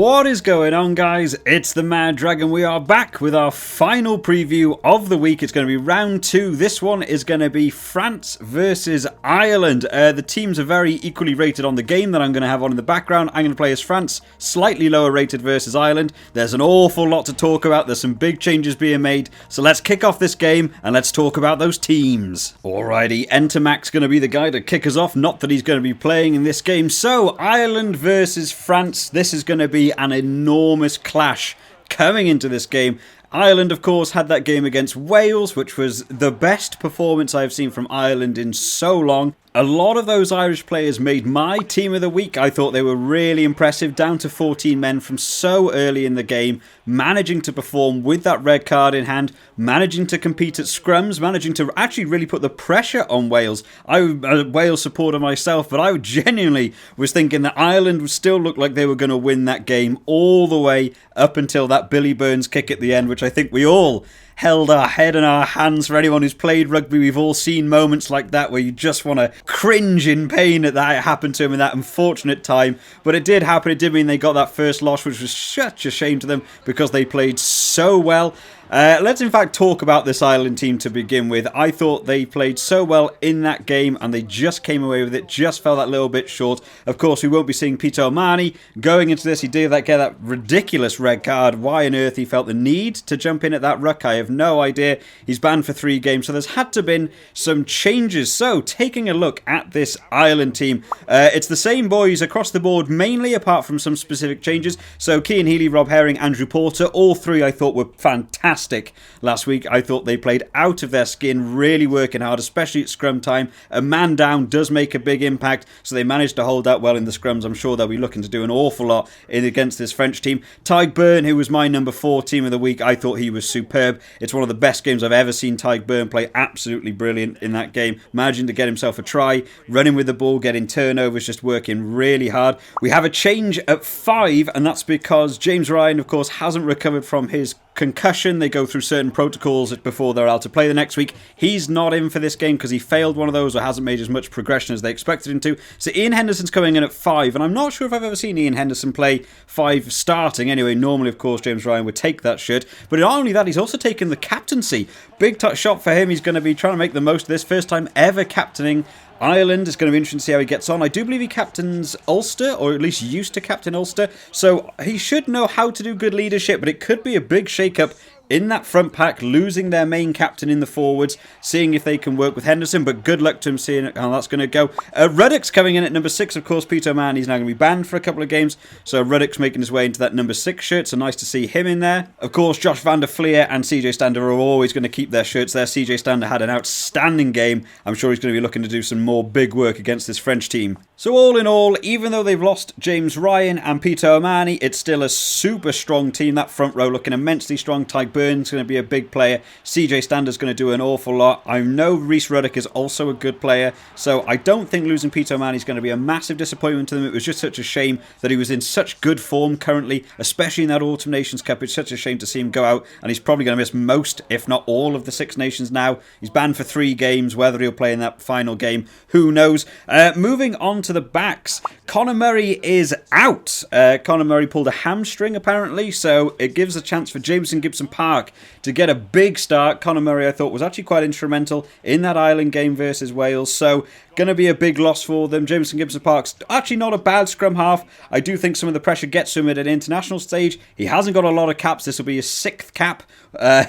What is going on, guys? It's the Mad Dragon. We are back with our final preview of the week. It's going to be round 2. This one is going to be France versus Ireland. The teams are very equally rated on the game that I'm going to have on in the background. I'm going to play as France, slightly lower rated versus Ireland. There's an awful lot to talk about. There's some big changes being made. So let's kick off this game and let's talk about those teams. Alrighty, Entermac's going to be the guy to kick us off. Not that he's going to be playing in this game. So Ireland versus France. This is going to be an enormous clash coming into this game. Ireland, of course, had that game against Wales, which was the best performance I've seen from Ireland in so long. A lot of those Irish players made my team of the week. I thought they were really impressive, down to 14 men from so early in the game, managing to perform with that red card in hand, managing to compete at scrums, managing to actually really put the pressure on Wales. I'm a Wales supporter myself, but I genuinely was thinking that Ireland would still look like they were going to win that game all the way up until that Billy Burns kick at the end, which I think we all held our head in our hands. For anyone who's played rugby, we've all seen moments like that where you just want to cringe in pain at that it happened to him in that unfortunate time. But it did happen. It did mean they got that first loss, which was such a shame to them because they played so well. Let's in fact talk about this Ireland team to begin with. I thought they played so well in that game and they just came away with it, just fell that little bit short. Of course, we won't be seeing Peter O'Mahony going into this. He did get that ridiculous red card. Why on earth he felt the need to jump in at that ruck, I have no idea. He's banned for 3 games, so there's had to have been some changes. So, taking a look at this Ireland team, it's the same boys across the board, mainly apart from some specific changes. So, Cian Healy, Rob Herring, Andrew Porter, all 3 I thought were fantastic last week. I thought they played out of their skin, really working hard, especially at scrum time. A man down does make a big impact, so they managed to hold out well in the scrums. I'm sure they'll be looking to do an awful lot against this French team. Tadhg Beirne, who was my number 4 team of the week, I thought he was superb. It's one of the best games I've ever seen Tadhg Beirne play. Absolutely brilliant in that game. Managing to get himself a try, running with the ball, getting turnovers, just working really hard. We have a change at 5, and that's because James Ryan, of course, hasn't recovered from his concussion. They go through certain protocols before they're allowed to play the next week. He's not in for this game because he failed one of those or hasn't made as much progression as they expected him to. So Ian Henderson's coming in at 5, and I'm not sure if I've ever seen Ian Henderson play 5 starting. Anyway, normally, of course, James Ryan would take that shirt. But not only that, he's also taken the captaincy. Big touch shot for him. He's going to be trying to make the most of this. First time ever captaining Ireland. It's going to be interesting to see how he gets on. I do believe he captains Ulster, or at least used to captain Ulster, so he should know how to do good leadership, but it could be a big shake-up in that front pack, losing their main captain in the forwards, seeing if they can work with Henderson, but good luck to him seeing how that's going to go. Ruddock's coming in at number 6, of course. Peter O'Mahony's now going to be banned for a couple of games, so Ruddock's making his way into that number 6 shirt, so nice to see him in there. Of course, Josh van der Fleer and CJ Stander are always going to keep their shirts there. CJ Stander had an outstanding game. I'm sure he's going to be looking to do some more big work against this French team. So all in all, even though they've lost James Ryan and Peter O'Mahony, it's still a super strong team. That front row looking immensely strong. Tadhg Beirne's going to be a big player. CJ Stander's going to do an awful lot. I know Rhys Ruddock is also a good player, so I don't think losing Peter O'Mahony is going to be a massive disappointment to them. It was just such a shame that he was in such good form currently, especially in that Autumn Nations Cup. It's such a shame to see him go out, and he's probably going to miss most, if not all, of the Six Nations now. He's banned for 3 games. Whether he'll play in that final game, who knows? Moving on to the backs, Conor Murray is out. Conor Murray pulled a hamstring apparently, so it gives a chance for Jameson Gibson-Park to get a big start. Conor Murray, I thought, was actually quite instrumental in that Ireland game versus Wales, so going to be a big loss for them. Jameson Gibson-Park's actually not a bad scrum half. I do think some of the pressure gets to him at an international stage. He hasn't got a lot of caps. This will be his 6th cap,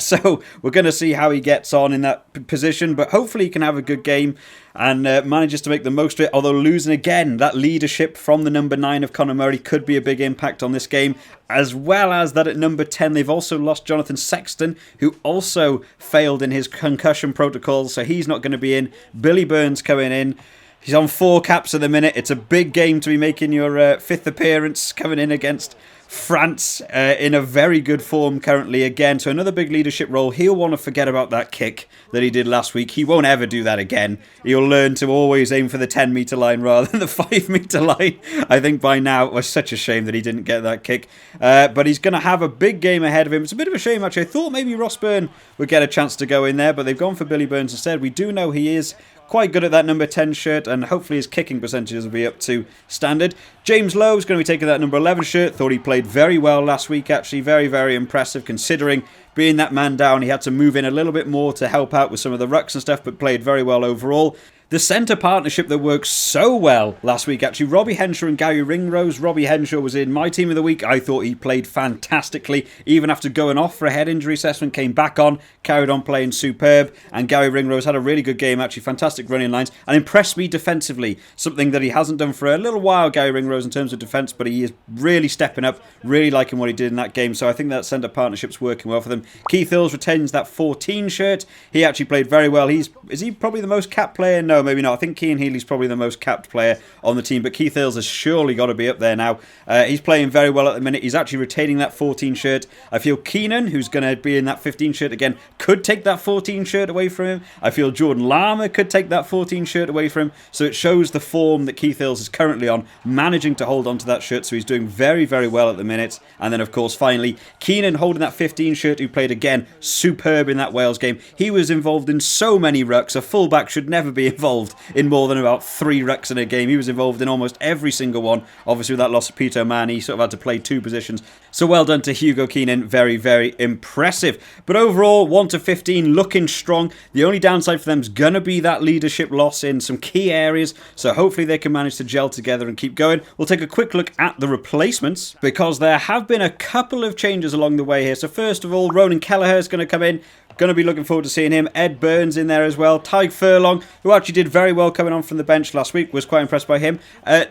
so we're going to see how he gets on in that position, but hopefully he can have a good game and manages to make the most of it, although losing again, that leadership from the number 9 of Conor Murray could be a big impact on this game, as well as that at number 10 they've also lost Jonathan Sexton, who also failed in his concussion protocol, so he's not going to be in. Billy Burns coming in. He's on 4 caps at the minute. It's a big game to be making your 5th appearance, coming in against France in a very good form currently again. So another big leadership role. He'll want to forget about that kick that he did last week. He won't ever do that again. He'll learn to always aim for the 10-metre line rather than the 5-metre line. I think by now it was such a shame that he didn't get that kick. But he's going to have a big game ahead of him. It's a bit of a shame actually. I thought maybe Ross Byrne would get a chance to go in there, but they've gone for Billy Burns instead. We do know he is quite good at that number 10 shirt, and hopefully his kicking percentages will be up to standard. James Lowe is going to be taking that number 11 shirt. Thought he played very well last week, actually. Very, very impressive considering being that man down. He had to move in a little bit more to help out with some of the rucks and stuff, but played very well overall. The centre partnership that worked so well last week, actually, Robbie Henscher and Gary Ringrose. Robbie Henscher was in my team of the week. I thought he played fantastically. Even after going off for a head injury assessment, came back on, carried on playing superb. And Gary Ringrose had a really good game, actually. Fantastic running lines. And impressed me defensively. Something that he hasn't done for a little while, Gary Ringrose, in terms of defence. But he is really stepping up. Really liking what he did in that game. So I think that centre partnership's working well for them. Keith Hills retains that 14 shirt. He actually played very well. Is he probably the most capped player? No, maybe not. I think Cian Healy's probably the most capped player on the team, but Keith Hills has surely got to be up there now. He's playing very well at the minute. He's actually retaining that 14 shirt. I feel Keenan, who's going to be in that 15 shirt again, could take that 14 shirt away from him. I feel Jordan Lama could take that 14 shirt away from him. So it shows the form that Keith Hills is currently on, managing to hold on to that shirt. So he's doing very, very well at the minute. And then, of course, finally, Keenan holding that 15 shirt, who played again superb in that Wales game. He was involved in so many rucks. A fullback should never be involved in more than about 3 rucks in a game. He was involved in almost every single one. Obviously, with that loss of Peter Mann, he sort of had to play 2 positions. So well done to Hugo Keenan. Very, very impressive. But overall, 1 to 15, looking strong. The only downside for them is going to be that leadership loss in some key areas. So hopefully they can manage to gel together and keep going. We'll take a quick look at the replacements, because there have been a couple of changes along the way here. So first of all, Ronan Kelleher is going to come in. Going to be looking forward to seeing him. Ed Burns in there as well. Tyg Furlong, who actually did very well coming on from the bench last week. Was quite impressed by him.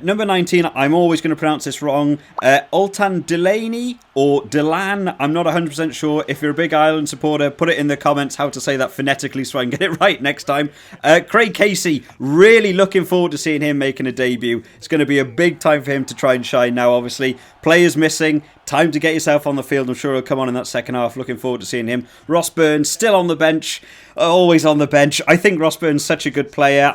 Number 19, I'm always going to pronounce this wrong. Ultan Delaney or Delan. I'm not 100% sure. If you're a big Ireland supporter, put it in the comments how to say that phonetically so I can get it right next time. Craig Casey, really looking forward to seeing him making a debut. It's going to be a big time for him to try and shine now, obviously. Players missing. Time to get yourself on the field. I'm sure he'll come on in that second half. Looking forward to seeing him. Ross Burns still on the bench. Always on the bench. I think Ross Burns is such a good player.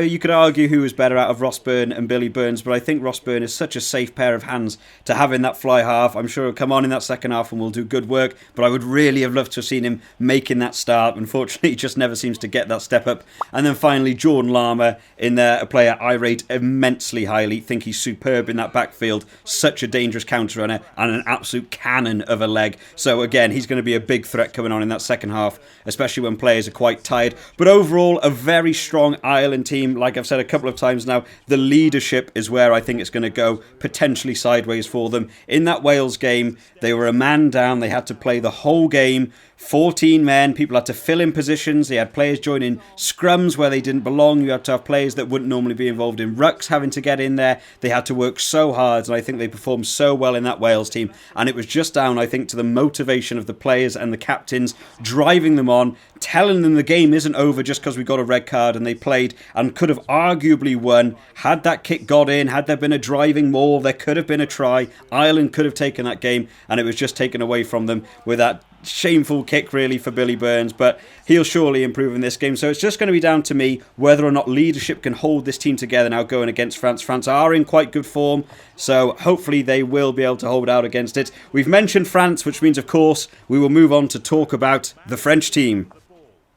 You could argue who was better out of Ross Burn and Billy Burns, but I think Ross Burn is such a safe pair of hands to have in that fly half. I'm sure he'll come on in that second half and will do good work, but I would really have loved to have seen him making that start. Unfortunately, he just never seems to get that step up. And then finally, Jordan Lama in there, a player I rate immensely highly. Think he's superb in that backfield. Such a dangerous counter runner and an absolute cannon of a leg. So again, he's going to be a big threat coming on in that second half, especially when players are quite tired. But overall, a very strong Ireland team. Like I've said a couple of times now, the leadership is where I think it's going to go potentially sideways for them. In that Wales game, they were a man down. They had to play the whole game. 14 men, people had to fill in positions. They had players joining scrums where they didn't belong. You had to have players that wouldn't normally be involved in rucks having to get in there. They had to work so hard, and I think they performed so well in that Wales team. And it was just down, I think, to the motivation of the players and the captains, driving them on, telling them the game isn't over just because we got a red card, and they played and could have arguably won. Had that kick got in, had there been a driving maul, there could have been a try. Ireland could have taken that game, and it was just taken away from them with that shameful kick really for Billy Burns, but he'll surely improve in this game. So it's just going to be down to me whether or not leadership can hold this team together now going against France. France are in quite good form, so hopefully they will be able to hold out against it. We've mentioned France, which means of course we will move on to talk about the French team.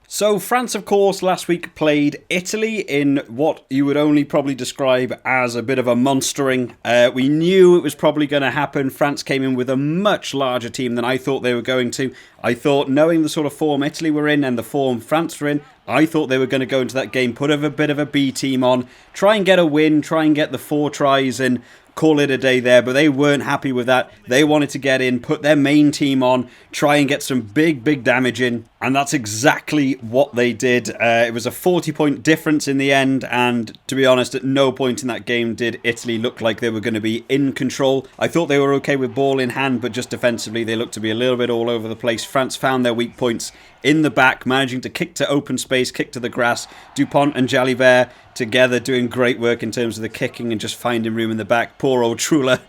So France, of course, last week played Italy in what you would only probably describe as a bit of a monstering. We knew it was probably going to happen. France came in with a much larger team than I thought they were going to. I thought, knowing the sort of form Italy were in and the form France were in, I thought they were going to go into that game, put a bit of a B team on, try and get a win, try and get the 4 tries and call it a day there, but they weren't happy with that. They wanted to get in, put their main team on, try and get some big damage in, and that's exactly what they did. It was a 40-point difference in the end, and to be honest, at no point in that game did Italy look like they were going to be in control. I thought they were okay with ball in hand, but just defensively they looked to be a little bit all over the place. France found their weak points in the back, managing to kick to open space, kick to the grass. Dupont and Jalibert together doing great work in terms of the kicking and just finding room in the back. Poor old Trula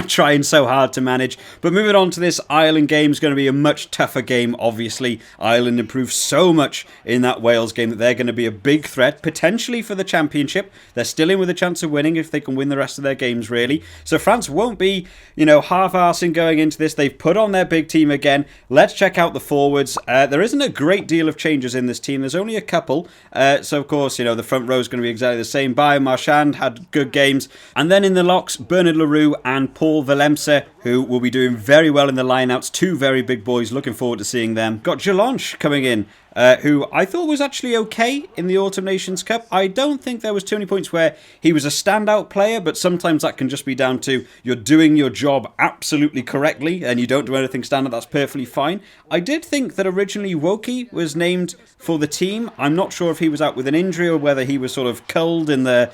trying so hard to manage. But moving on to this Ireland game, is going to be a much tougher game, obviously. Ireland improved so much in that Wales game that they're going to be a big threat, potentially for the championship. They're still in with a chance of winning if they can win the rest of their games, really. So France won't be, half-arsing going into this. They've put on their big team again. Let's check out the forwards. There isn't a great deal of changes in this team. There's only a couple. So, of course, the front row is going to be exactly the same. Bayer Marchand had good games. And then in the locks, Bernard Leroux and Paul Willemse, who will be doing very well in the lineouts. Two very big boys. Looking forward to seeing them. Got Jelonch coming in, who I thought was actually okay in the Autumn Nations Cup. I don't think there was too many points where he was a standout player, but sometimes that can just be down to you're doing your job absolutely correctly and you don't do anything standout. That's perfectly fine. I did think that originally Woki was named for the team. I'm not sure if he was out with an injury or whether he was sort of culled in the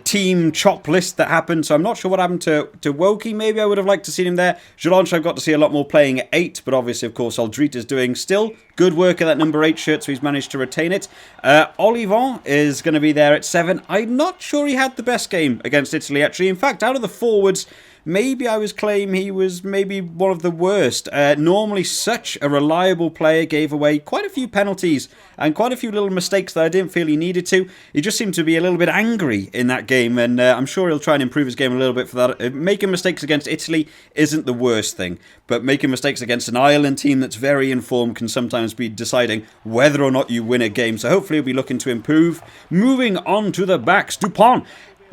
team chop list that happened, so I'm not sure what happened to Woki. Maybe I would have liked to see him there. Jelonch I've got to see a lot more playing at 8, but obviously, of course, Aldrit is doing still good work at that number 8 shirt, so he's managed to retain it. Olivon is going to be there at 7. I'm not sure he had the best game against Italy, actually. In fact, out of the forwards, maybe I was claim he was maybe one of the worst. Normally such a reliable player, gave away quite a few penalties and quite a few little mistakes that I didn't feel he needed to. He just seemed to be a little bit angry in that game, and I'm sure he'll try and improve his game a little bit for that. Making mistakes against Italy isn't the worst thing, but making mistakes against an Ireland team that's very informed can sometimes be deciding whether or not you win a game. So hopefully he'll be looking to improve. Moving on to the backs, Dupont.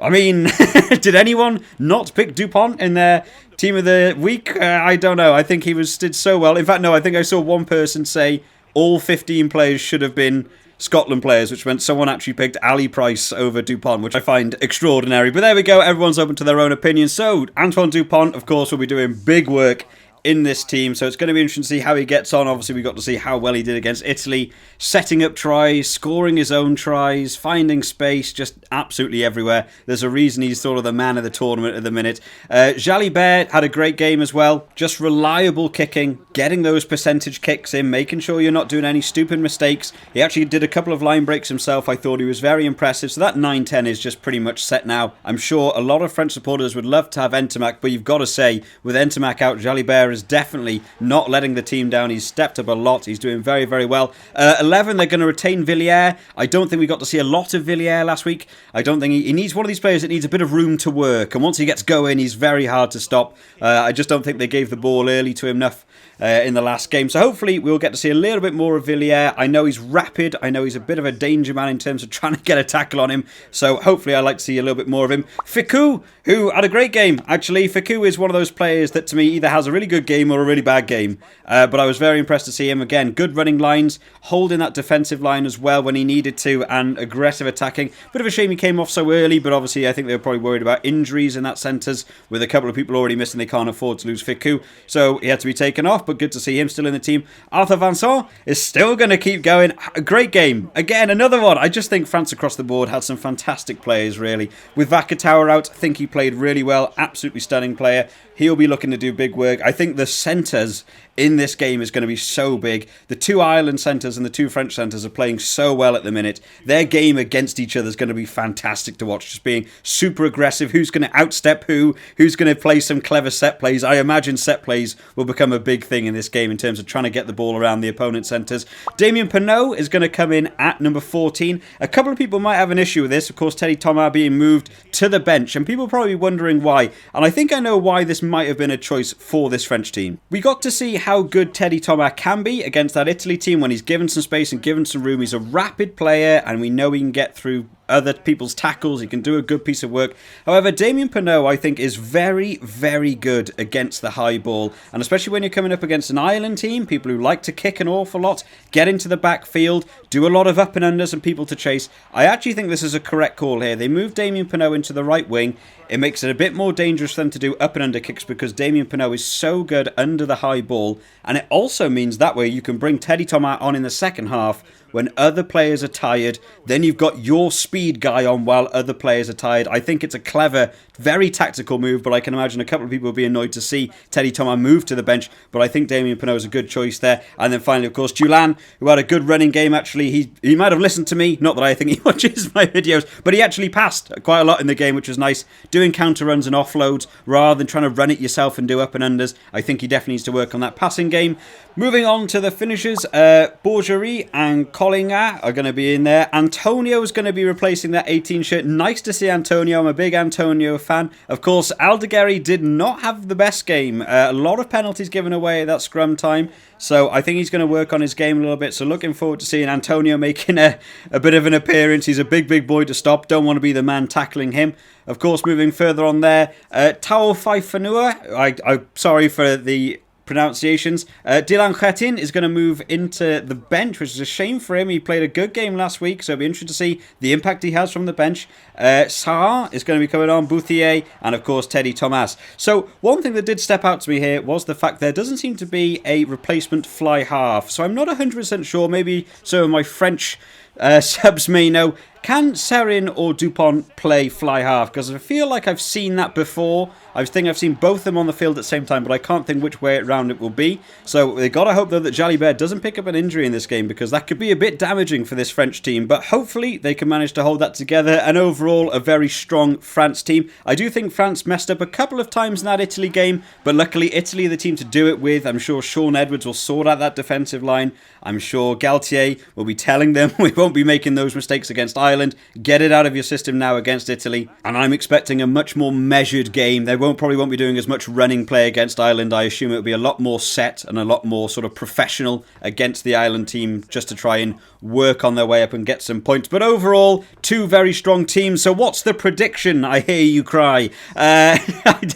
I mean, did anyone not pick Dupont in their team of the week? I don't know. I think he did so well. In fact, no, I think I saw one person say all 15 players should have been Scotland players, which meant someone actually picked Ali Price over Dupont, which I find extraordinary. But there we go. Everyone's open to their own opinion. So, Antoine Dupont, of course, will be doing big work in this team, so it's going to be interesting to see how he gets on. Obviously, we got to see how well he did against Italy, setting up tries, scoring his own tries, finding space, just absolutely everywhere. There's a reason he's sort of the man of the tournament at the minute. Jalibert had a great game as well, just reliable kicking, getting those percentage kicks in, making sure you're not doing any stupid mistakes. He actually did a couple of line breaks himself. I thought he was very impressive, so that 9-10 is just pretty much set now. I'm sure a lot of French supporters would love to have Ntamack, but you've got to say, with Ntamack out, Jalibert is definitely not letting the team down. He's stepped up a lot. He's doing very, very well. 11, they're going to retain Villiers. I don't think we got to see a lot of Villiers last week. I don't think he needs one of these players that needs a bit of room to work. And once he gets going, he's very hard to stop. I just don't think they gave the ball early to him enough in the last game. So hopefully we'll get to see a little bit more of Villiers. I know he's rapid. I know he's a bit of a danger man in terms of trying to get a tackle on him. So hopefully I'd like to see a little bit more of him. Ficou, who had a great game, actually. Ficou is one of those players that to me either has a really good game or a really bad game. But I was very impressed to see him again. Good running lines, holding that defensive line as well when he needed to, and aggressive attacking. Bit of a shame he came off so early, but obviously I think they were probably worried about injuries in that centres. With a couple of people already missing, they can't afford to lose Ficou. So he had to be taken off, but good to see him still in the team. Arthur Vincent is still going to keep going. A great game. Again, another one. I just think France across the board had some fantastic players, really. With Vakatawa out, I think he played really well. Absolutely stunning player. He'll be looking to do big work. I think the centres in this game is going to be so big. The two Ireland centres and the two French centres are playing so well at the minute. Their game against each other is going to be fantastic to watch. Just being super aggressive. Who's going to outstep who? Who's going to play some clever set plays? I imagine set plays will become a big thing in this game in terms of trying to get the ball around the opponent's centres. Damien Penaud is going to come in at number 14. A couple of people might have an issue with this. Of course, Teddy Thomas being moved to the bench, and people are probably wondering why. And I think I know why this might have been a choice for this French team. We got to see how good Teddy Thomas can be against that Italy team when he's given some space and given some room. He's a rapid player, and we know he can get through other people's tackles. He can do a good piece of work. However, Damien Penaud, I think, is very, very good against the high ball, and especially when you're coming up against an Ireland team, people who like to kick an awful lot, get into the backfield, do a lot of up and unders and people to chase. I actually think this is a correct call here. They move Damien Penaud into the right wing. It makes it a bit more dangerous for them to do up and under kicks because Damien Penaud is so good under the high ball, and it also means that way you can bring Teddy Thomas on in the second half when other players are tired, then you've got your speed guy on while other players are tired. I think it's a clever, very tactical move, but I can imagine a couple of people will be annoyed to see Teddy Thomas move to the bench, but I think Damien Penaud is a good choice there. And then finally, of course, Julian, who had a good running game, actually. He might have listened to me, not that I think he watches my videos, but he actually passed quite a lot in the game, which was nice. Doing counter runs and offloads rather than trying to run it yourself and do up and unders. I think he definitely needs to work on that passing game. Moving on to the finishers, Bourgerie and Collinga are going to be in there. Antonio is going to be replacing that 18 shirt. Nice to see Antonio. I'm a big Antonio fan. Of course, Aldegheri did not have the best game. A lot of penalties given away at that scrum time. So I think he's going to work on his game a little bit. So looking forward to seeing Antonio making a bit of an appearance. He's a big boy to stop. Don't want to be the man tackling him. Of course, moving further on there, Tao Faifanua. I'm sorry for the pronunciations. Dylan Chetin is going to move into the bench, which is a shame for him. He played a good game last week, so it'll be interesting to see the impact he has from the bench. Sarah is going to be coming on, Bouthier, and of course Teddy Thomas. So one thing that did step out to me here was the fact there doesn't seem to be a replacement fly half. So I'm not 100% sure, maybe some of my French subs may know. Can Serin or Dupont play fly half? Because I feel like I've seen that before. I think I've seen both of them on the field at the same time, but I can't think which way around it will be. So they've got to hope, though, that Jalibert doesn't pick up an injury in this game, because that could be a bit damaging for this French team. But hopefully they can manage to hold that together. And overall, a very strong France team. I do think France messed up a couple of times in that Italy game, but luckily Italy are the team to do it with. I'm sure Sean Edwards will sort out that defensive line. I'm sure Galtier will be telling them we won't be making those mistakes against Ireland. Get it out of your system now against Italy. And I'm expecting a much more measured game. They probably won't be doing as much running play against Ireland. I assume it'll be a lot more set and a lot more sort of professional against the Ireland team, just to try and work on their way up and get some points. But overall, two very strong teams. So what's the prediction? I hear you cry. I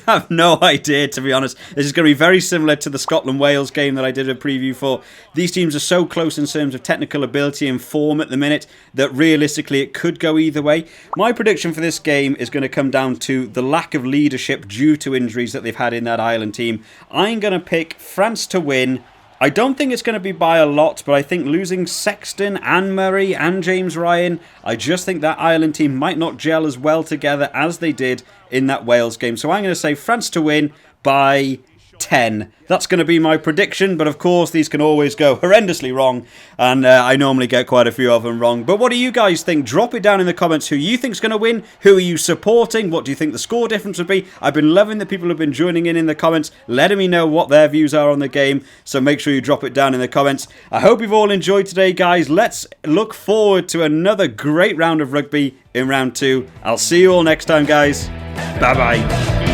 have no idea, to be honest. This is going to be very similar to the Scotland-Wales game that I did a preview for. These teams are so close in terms of technical ability and form at the minute that realistically it could go either way. My prediction for this game is going to come down to the lack of leadership due to injuries that they've had in that Ireland team. I'm going to pick France to win. I don't think it's going to be by a lot, but I think losing Sexton and Murray and James Ryan, I just think that Ireland team might not gel as well together as they did in that Wales game. So I'm going to say France to win by 10. That's going to be my prediction, but of course these can always go horrendously wrong, and I normally get quite a few of them wrong. But what do you guys think? Drop it down in the comments who you think's going to win, who are you supporting, what do you think the score difference would be. I've been loving that people have been joining in the comments, letting me know what their views are on the game, so make sure you drop it down in the comments. I hope you've all enjoyed today, guys. Let's look forward to another great round of rugby in round 2. I'll see you all next time, guys. Bye bye.